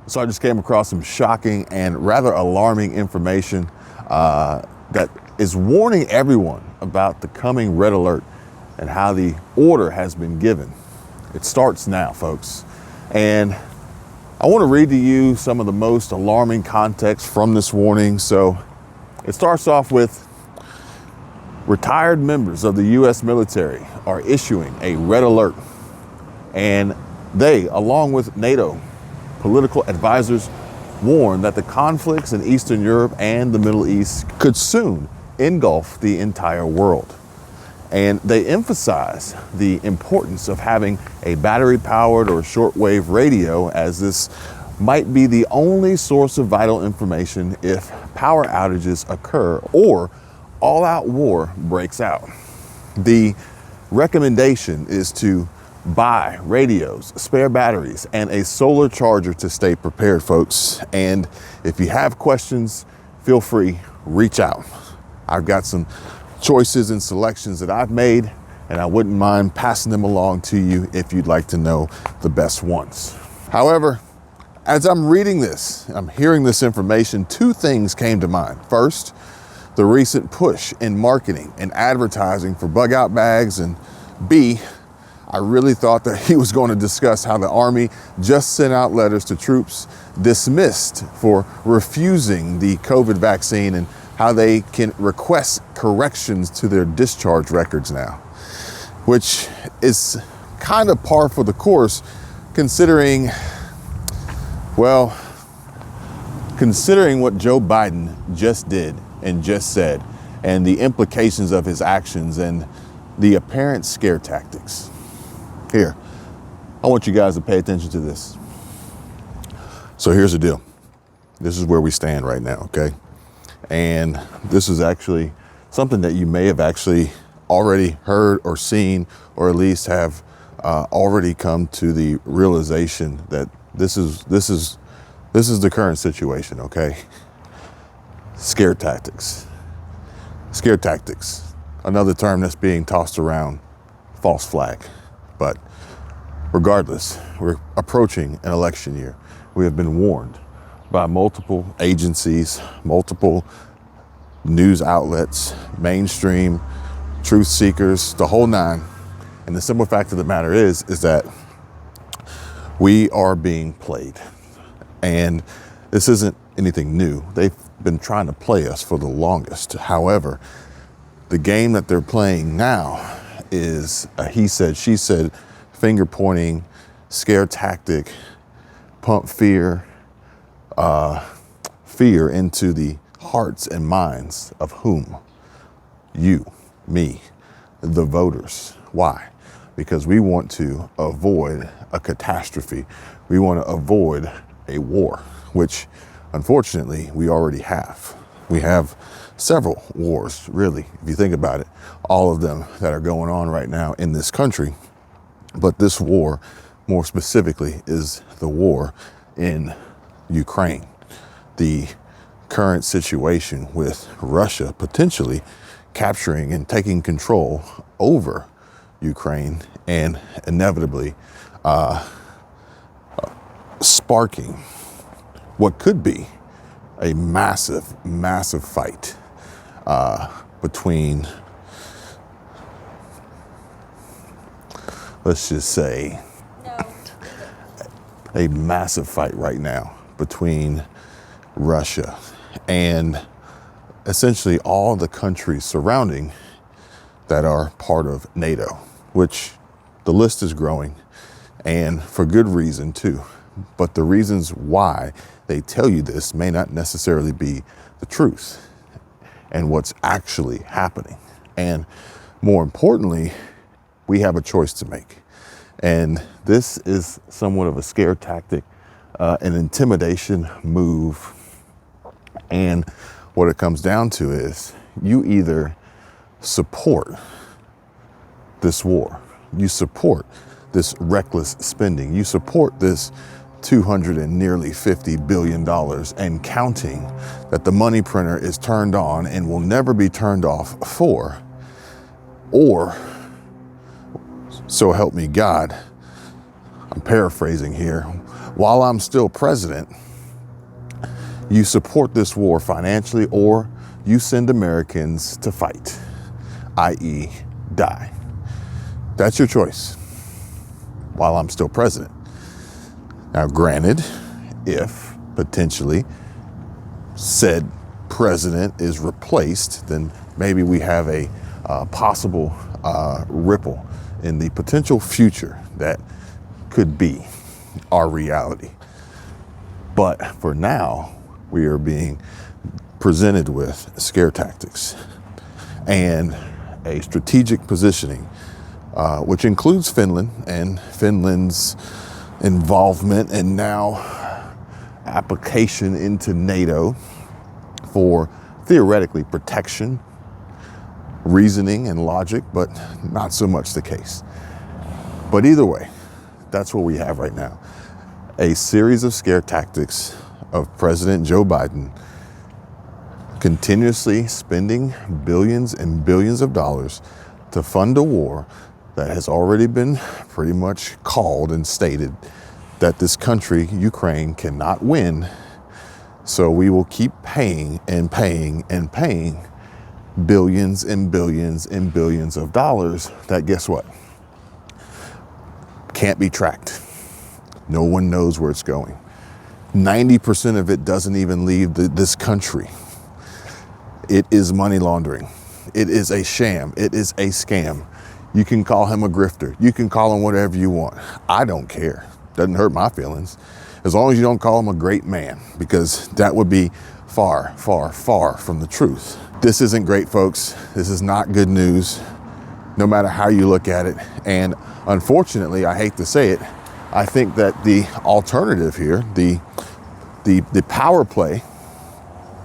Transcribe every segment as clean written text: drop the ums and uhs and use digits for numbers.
So I just came across some shocking and rather alarming information that is warning everyone about the coming red alert and how the order has been given. It starts now, folks. And I want to read to you some of the most alarming context from this warning. So it starts off with retired members of the U.S. military are issuing a red alert. And they, along with NATO political advisors, warn that the conflicts in Eastern Europe and the Middle East could soon engulf the entire world. And they emphasize the importance of having a battery-powered or shortwave radio, as this might be the only source of vital information if power outages occur or all-out war breaks out. The recommendation is to buy radios, spare batteries, and a solar charger to stay prepared, folks. And if you have questions, feel free, reach out. I've got some choices and selections that I've made, and I wouldn't mind passing them along to you if you'd like to know the best ones. However, as I'm reading this, I'm hearing this information, two things came to mind. First, the recent push in marketing and advertising for bug out bags, and B, I really thought that he was going to discuss how the Army just sent out letters to troops dismissed for refusing the COVID vaccine and how they can request corrections to their discharge records now, which is kind of par for the course considering what Joe Biden just did and just said, and the implications of his actions and the apparent scare tactics. Here, I want you guys to pay attention to this. So here's the deal. This is where we stand right now, okay? And this is actually something that you may have actually already heard or seen, or at least have already come to the realization that this is the current situation, okay? Scare tactics. Scare tactics. Another term that's being tossed around, false flag. But regardless, we're approaching an election year. We have been warned by multiple agencies, multiple news outlets, mainstream, truth seekers, the whole nine. And the simple fact of the matter is that we are being played. And this isn't anything new. They've been trying to play us for the longest. However, the game that they're playing now is a he said, she said, finger pointing, scare tactic, pump fear into the hearts and minds of whom? You, me, the voters. Why? Because we want to avoid a catastrophe. We want to avoid a war, which unfortunately we already have. We have several wars, really, if you think about it, all of them that are going on right now in this country. But this war, more specifically, is the war in Ukraine. The current situation with Russia potentially capturing and taking control over Ukraine and inevitably sparking what could be a massive, massive fight between, let's just say, a massive fight right now between Russia and essentially all the countries surrounding that are part of NATO, which the list is growing, and for good reason too. But the reasons why they tell you this may not necessarily be the truth and what's actually happening. And more importantly, we have a choice to make. And this is somewhat of a scare tactic, an intimidation move. And what it comes down to is you either support this war, you support this reckless spending, you support this $250 billion and counting that the money printer is turned on and will never be turned off for, or, so help me God, I'm paraphrasing here, while I'm still president, you support this war financially, or you send Americans to fight, i.e. die. That's your choice while I'm still president. Now, granted, if potentially said president is replaced, then maybe we have a possible ripple in the potential future that could be our reality. But for now, we are being presented with scare tactics and a strategic positioning, which includes Finland and Finland's involvement and now application into NATO for theoretically protection, reasoning, and logic, but not so much the case. But either way, that's what we have right now. A series of scare tactics of President Joe Biden continuously spending billions and billions of dollars to fund a war that has already been pretty much called and stated that this country, Ukraine, cannot win. So we will keep paying and paying and paying billions and billions and billions of dollars that, guess what, can't be tracked. No one knows where it's going. 90% of it doesn't even leave this country. It is money laundering. It is a sham. It is a scam. You can call him a grifter. You can call him whatever you want. I don't care. Doesn't hurt my feelings. As long as you don't call him a great man, because that would be far, far, far from the truth. This isn't great, folks. This is not good news, no matter how you look at it. And unfortunately, I hate to say it, I think that the alternative here, the power play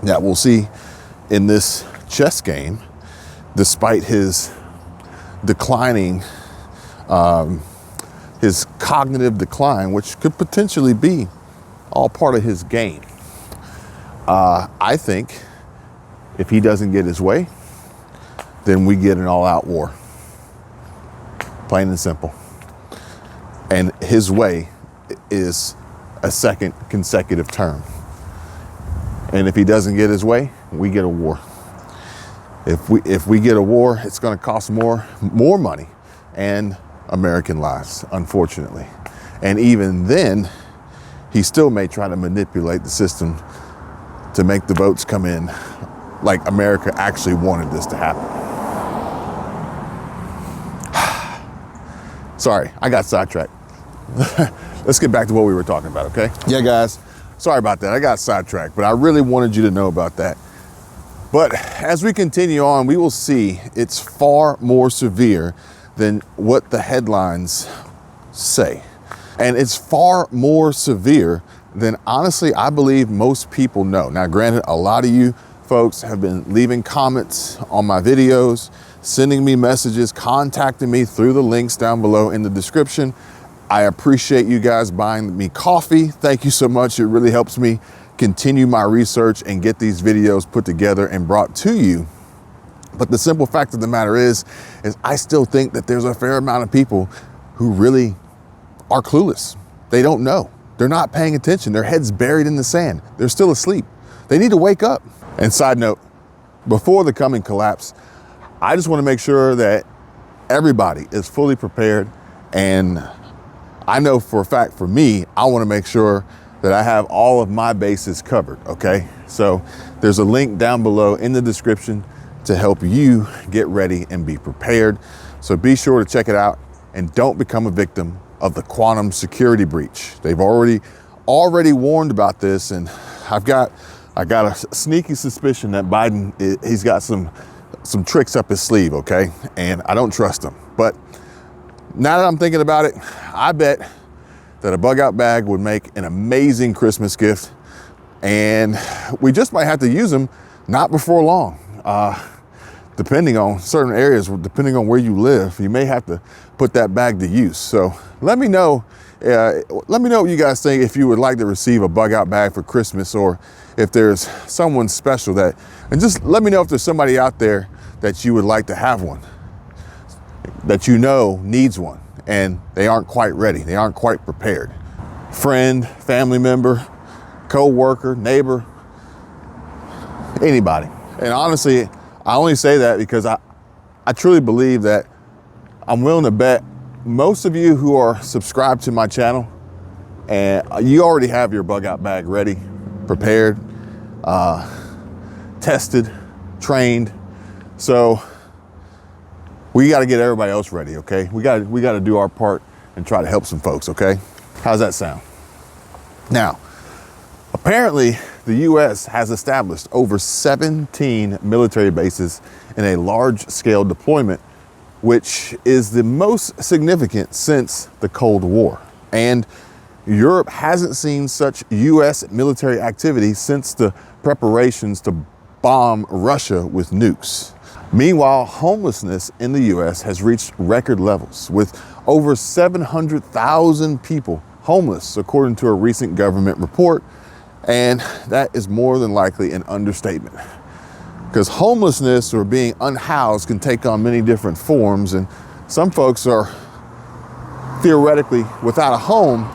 that we'll see in this chess game, despite his declining, his cognitive decline, which could potentially be all part of his game. I think if he doesn't get his way, then we get an all-out war. Plain and simple. And his way is a second consecutive term. And if he doesn't get his way, we get a war. If we get a war, it's going to cost more money and American lives, unfortunately. And even then, he still may try to manipulate the system to make the votes come in like America actually wanted this to happen. Sorry, I got sidetracked. Let's get back to what we were talking about, okay? Yeah, guys, sorry about that. I got sidetracked, but I really wanted you to know about that. But as we continue on, we will see it's far more severe than what the headlines say. And it's far more severe than, honestly, I believe most people know. Now, granted, a lot of you folks have been leaving comments on my videos, sending me messages, contacting me through the links down below in the description. I appreciate you guys buying me coffee. Thank you so much. It really helps me continue my research and get these videos put together and brought to you. But the simple fact of the matter is I still think that there's a fair amount of people who really are clueless. They don't know. They're not paying attention. Their head's buried in the sand. They're still asleep. They need to wake up. And side note, before the coming collapse, I just want to make sure that everybody is fully prepared. And I know for a fact, for me, I want to make sure that I have all of my bases covered, okay? So there's a link down below in the description to help you get ready and be prepared. So be sure to check it out and don't become a victim of the quantum security breach. They've already warned about this, and I got a sneaky suspicion that Biden, he's got some tricks up his sleeve, okay? And I don't trust him. But now that I'm thinking about it, I bet that a bug out bag would make an amazing Christmas gift, and we just might have to use them not before long. Depending on certain areas, depending on where you live, you may have to put that bag to use. So let me know what you guys think, if you would like to receive a bug out bag for Christmas, or if there's someone special and just let me know if there's somebody out there that you would like to have one, that you know needs one, and they aren't quite ready, they aren't quite prepared. friend, family member, co-worker, neighbor, anybody. And honestly, I only say that because I truly believe that I'm willing to bet most of you who are subscribed to my channel, and you already have your bug out bag ready, prepared, tested, trained. So we got to get everybody else ready, okay? We got to do our part and try to help some folks, okay? How's that sound? Now, apparently the US has established over 17 military bases in a large-scale deployment, which is the most significant since the Cold War. And Europe hasn't seen such US military activity since the preparations to bomb Russia with nukes. Meanwhile, homelessness in the US has reached record levels, with over 700,000 people homeless, according to a recent government report. And that is more than likely an understatement, because homelessness or being unhoused can take on many different forms. And some folks are theoretically without a home,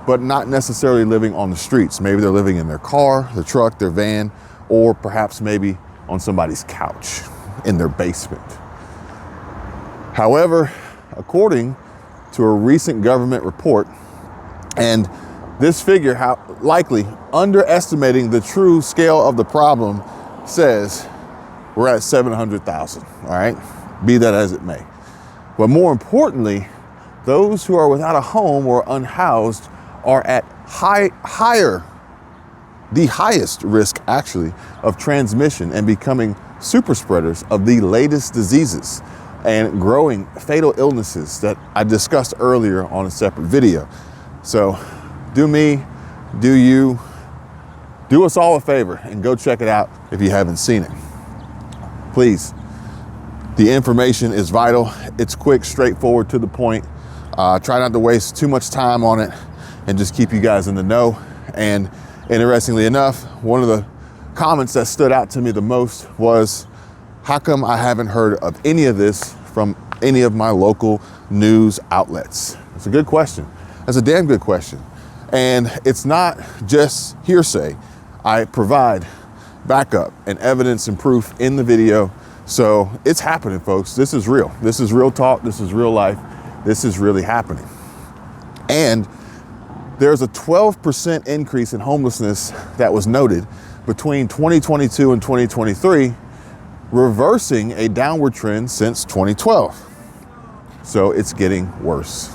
but not necessarily living on the streets. Maybe they're living in their car, their truck, their van, or perhaps maybe on somebody's couch in their basement. However, according to a recent government report, and this figure, likely underestimating the true scale of the problem, says we're at 700,000, all right? Be that as it may. But more importantly, those who are without a home or unhoused are at the highest risk actually of transmission and becoming super spreaders of the latest diseases and growing fatal illnesses that I discussed earlier on a separate video. So do me, do you, do us all a favor and go check it out if you haven't seen it. Please, the information is vital. It's quick, straightforward, to the point. Try not to waste too much time on it and just keep you guys in the know. And interestingly enough, one of the comments that stood out to me the most was, how come I haven't heard of any of this from any of my local news outlets? It's a good question. That's a damn good question. And it's not just hearsay. I provide backup and evidence and proof in the video. So it's happening, folks. This is real. This is real talk. This is real life. This is really happening. And there's a 12% increase in homelessness that was noted between 2022 and 2023, reversing a downward trend since 2012. So it's getting worse.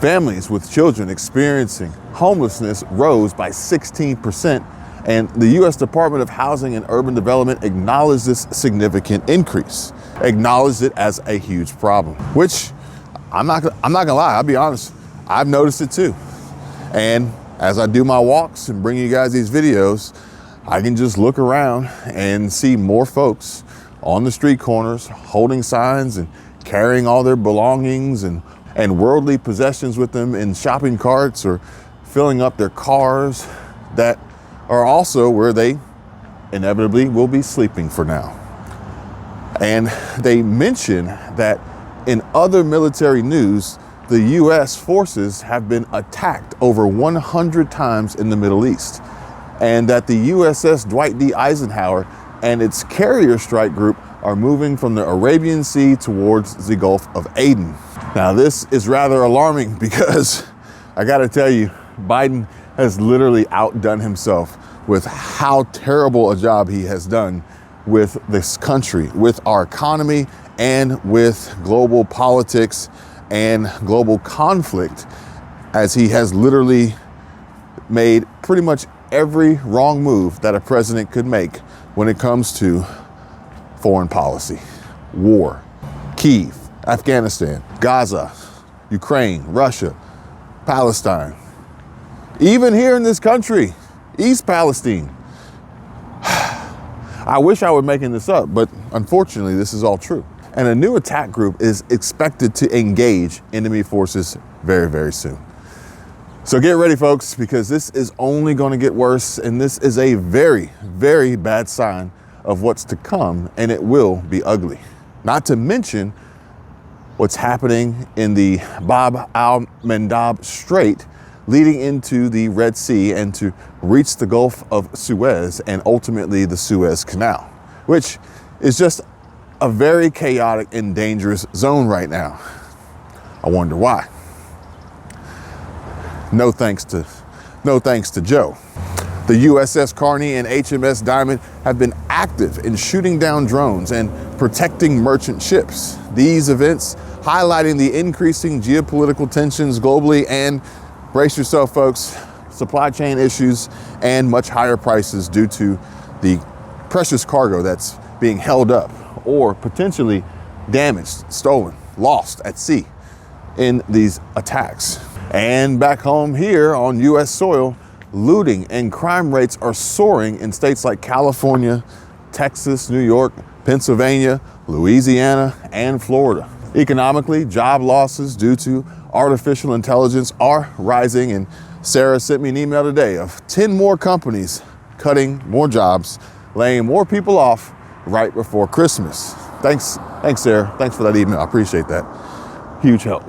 Families with children experiencing homelessness rose by 16%, and the U.S. Department of Housing and Urban Development acknowledged this significant increase, acknowledged it as a huge problem, which I'm not gonna lie, I'll be honest, I've noticed it too. And as I do my walks and bring you guys these videos, I can just look around and see more folks on the street corners holding signs and carrying all their belongings and worldly possessions with them in shopping carts, or filling up their cars that are also where they inevitably will be sleeping for now. And they mention that in other military news, the US forces have been attacked over 100 times in the Middle East, and that the USS Dwight D. Eisenhower and its carrier strike group are moving from the Arabian Sea towards the Gulf of Aden. Now, this is rather alarming because I gotta tell you, Biden has literally outdone himself with how terrible a job he has done with this country, with our economy, and with global politics and global conflict, as he has literally made pretty much every wrong move that a president could make when it comes to foreign policy. War, Kyiv, Afghanistan, Gaza, Ukraine, Russia, Palestine, even here in this country, East Palestine. I wish I were making this up, but unfortunately this is all true. And a new attack group is expected to engage enemy forces very, very soon. So get ready, folks, because this is only going to get worse, and this is a very, very bad sign of what's to come, and it will be ugly. Not to mention what's happening in the Bab al-Mandab Strait leading into the Red Sea and to reach the Gulf of Suez and ultimately the Suez Canal, which is just a very chaotic and dangerous zone right now. I wonder why. No thanks to Joe. The USS Carney and HMS Diamond have been active in shooting down drones and protecting merchant ships. These events highlighting the increasing geopolitical tensions globally and, brace yourself folks, supply chain issues and much higher prices due to the precious cargo that's being held up or potentially damaged, stolen, lost at sea in these attacks. And back home here on US soil, looting and crime rates are soaring in states like California, Texas, New York, Pennsylvania, Louisiana, and Florida. Economically, job losses due to artificial intelligence are rising, and Sarah sent me an email today of 10 more companies cutting more jobs, laying more people off right before Christmas. Thanks Sarah. Thanks for that email. I appreciate that. Huge help.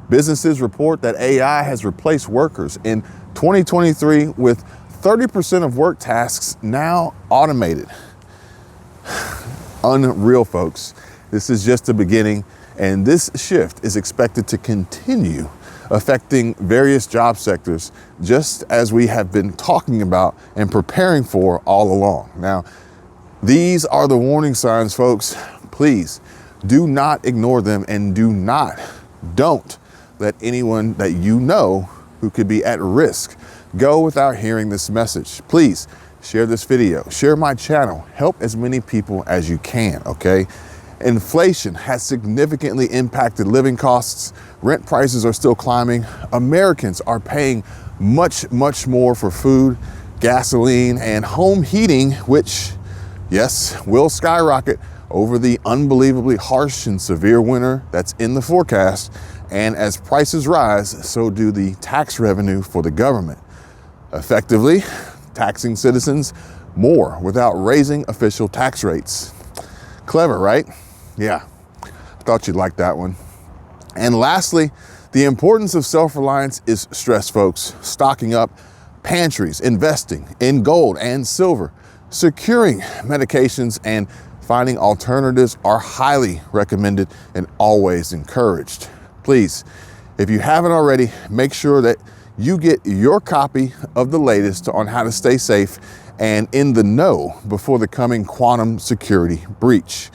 Businesses report that AI has replaced workers in 2023 with 30% of work tasks now automated. Unreal, folks. This is just the beginning, and this shift is expected to continue affecting various job sectors, just as we have been talking about and preparing for all along. Now, these are the warning signs, folks. Please do not ignore them, and don't let anyone that you know who could be at risk go without hearing this message. Please share this video, share my channel, help as many people as you can, okay? Inflation has significantly impacted living costs. Rent prices are still climbing. Americans are paying much more for food, gasoline, and home heating, which, yes, will skyrocket over the unbelievably harsh and severe winter that's in the forecast. And as prices rise, so do the tax revenue for the government, effectively taxing citizens more without raising official tax rates. Clever, right? Yeah, I thought you'd like that one. And lastly, the importance of self-reliance is stressed, folks. Stocking up pantries, investing in gold and silver, securing medications, and finding alternatives are highly recommended and always encouraged. Please, if you haven't already, make sure that you get your copy of the latest on how to stay safe and in the know before the coming quantum security breach.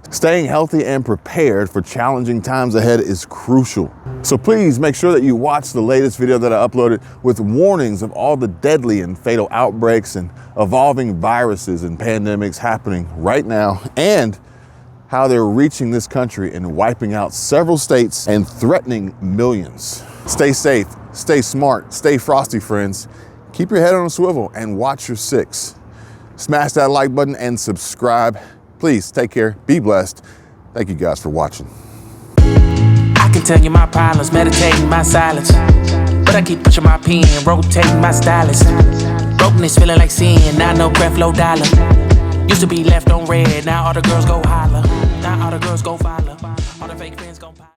Staying healthy and prepared for challenging times ahead is crucial. So please make sure that you watch the latest video that I uploaded with warnings of all the deadly and fatal outbreaks and evolving viruses and pandemics happening right now, and how they're reaching this country and wiping out several states and threatening millions. Stay safe, stay smart, stay frosty, friends. Keep your head on a swivel and watch your six. Smash that like button and subscribe. Please take care, be blessed. Thank you guys for watching. I can tell you my problems, meditating my silence, but I keep pushing my pen, rotating my stylus. Brokenness feeling like sin, now no breath, low dollar. Used to be left on red, now all the girls go holler. Now all the girls go follow. All the fake fans go pop.